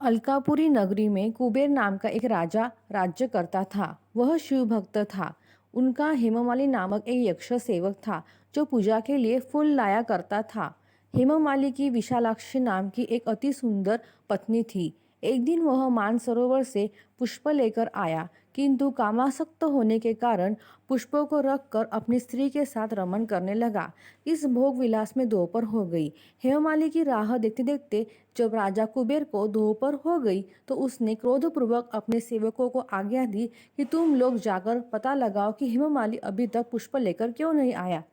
अलकापुरी नगरी में कुबेर नाम का एक राजा राज्य करता था। वह शिव भक्त था। उनका हेममाली नामक एक यक्ष सेवक था जो पूजा के लिए फूल लाया करता था। हेममाली की विशालाक्षी नाम की एक अति सुंदर पत्नी थी। एक दिन वह मानसरोवर से पुष्प लेकर आया, किंतु कामासक्त होने के कारण पुष्पों को रखकर अपनी स्त्री के साथ रमन करने लगा। इस भोग विलास में दोपहर हो गई। हेममाली की राह देखते देखते जब राजा कुबेर को दोपहर हो गई तो उसने क्रोधपूर्वक अपने सेवकों को आज्ञा दी कि तुम लोग जाकर पता लगाओ कि हेममाली अभी तक पुष्प लेकर क्यों नहीं आया।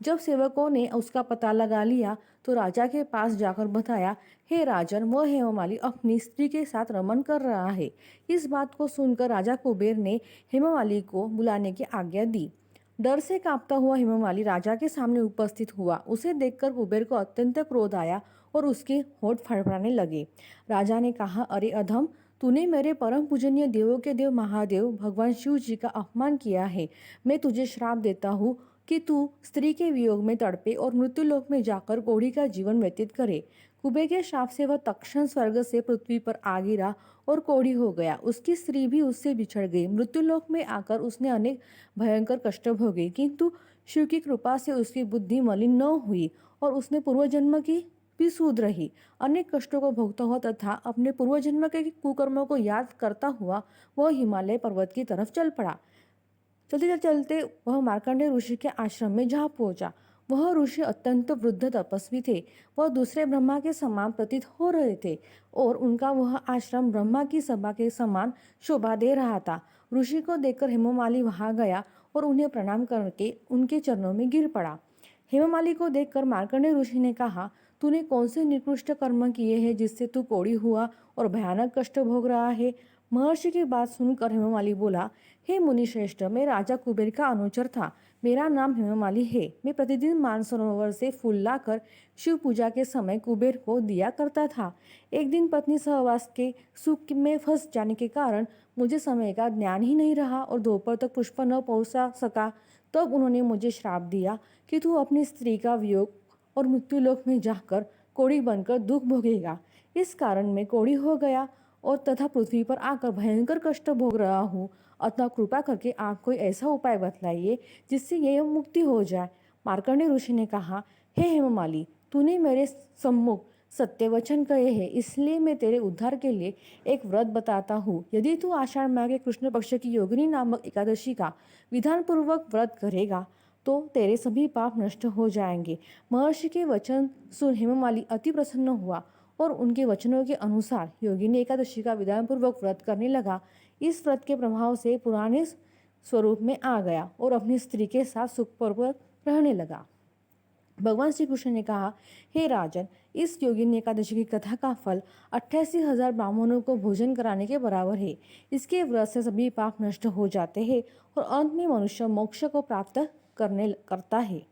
जब सेवकों ने उसका पता लगा लिया तो राजा के पास जाकर बताया, हे राजन, वह हेममाली अपनी स्त्री के साथ रमन कर रहा है। इस बात को सुनकर राजा कुबेर ने हेममाली को बुलाने की आज्ञा दी। डर से कांपता हुआ हेममाली राजा के सामने उपस्थित हुआ। उसे देखकर कुबेर को अत्यंत क्रोध आया और उसके होंठ फड़फड़ाने लगे। राजा ने कहा, अरे अधम, तूने मेरे परम पूजनीय देवों के देव महादेव भगवान शिव जी का अपमान किया है। मैं तुझे श्राप देता हूँ कि तू स्त्री के वियोग में तड़पे और मृत्युलोक में जाकर कोढ़ी का जीवन व्यतीत करे। कुबेर के श्राप से वह तत्क्षण स्वर्ग से पृथ्वी पर आ गिरा और कोढ़ी हो गया। उसकी स्त्री भी उससे बिछड़ गई। मृत्युलोक में आकर उसने अनेक भयंकर कष्ट भोगे, किंतु शिव की कृपा से उसकी बुद्धि मलिन न हुई और उसने पूर्वजन्म की भी सूद रही। अनेक कष्टों को भोगता हुआ तथा अपने पूर्वजन्म के कुकर्मों को याद करता हुआ वह हिमालय पर्वत की तरफ चल पड़ा। चलते चलते वह मार्कंडेय ऋषि के आश्रम में जा पहुंचा। वह ऋषि अत्यंत वृद्ध तपस्वी थे। वह दूसरे ब्रह्मा के समान प्रतीत हो रहे थे और उनका वह आश्रम ब्रह्मा की सभा के समान शोभा दे रहा था। ऋषि को देखकर हेममाली वहां गया और उन्हें प्रणाम करके उनके चरणों में गिर पड़ा। हेममाली को देखकर मार्कंडेय ऋषि ने कहा, तूने कौन से निकृष्ट कर्म किए हैं जिससे तू कोढ़ी हुआ और भयानक कष्ट भोग रहा है। महर्षि की बात सुनकर हेममाली बोला, हे मुनिश्रेष्ठ, मैं राजा कुबेर का अनुचर था। मेरा नाम हेममाली है। मैं प्रतिदिन मानसरोवर से फूल लाकर शिव पूजा के समय कुबेर को दिया करता था। एक दिन पत्नी सहवास के सुख में फंस जाने के कारण मुझे समय का ज्ञान ही नहीं रहा और दोपहर तक पुष्प न पहुंचा सका। तब उन्होंने मुझे श्राप दिया कि तू अपनी स्त्री का वियोग और मृत्युलोक में जाकर कोढ़ी बनकर दुख भोगेगा। इस कारण मैं कोढ़ी हो गया और तथा पृथ्वी पर आकर भयंकर कष्ट भोग रहा हूँ। अतः कृपा करके आप कोई ऐसा उपाय बतलाइए जिससे यह मुक्ति हो जाए। मार्कंडेय ऋषि ने कहा, हे हेममाली, तूने मेरे सम्मुख सत्य वचन कहे हैं, इसलिए मैं तेरे उद्धार के लिए एक व्रत बताता हूँ। यदि तू आषाढ़ माह के कृष्ण पक्ष की योगिनी नामक एकादशी का विधान पूर्वक व्रत करेगा तो तेरे सभी पाप नष्ट हो जाएंगे। महर्षि के वचन सुन हेममाली अति प्रसन्न हुआ और उनके वचनों के अनुसार योगिनी एकादशी का विधानपूर्वक व्रत करने लगा। इस व्रत के प्रभाव से पुराने स्वरूप में आ गया और अपनी स्त्री के साथ सुखपूर्वक रहने लगा। भगवान श्री कृष्ण ने कहा, हे राजन, इस योगिनी एकादशी की कथा का फल 88,000 ब्राह्मणों को भोजन कराने के बराबर है। इसके व्रत से सभी पाप नष्ट हो जाते हैं और अंत में मनुष्य मोक्ष को प्राप्त करता है।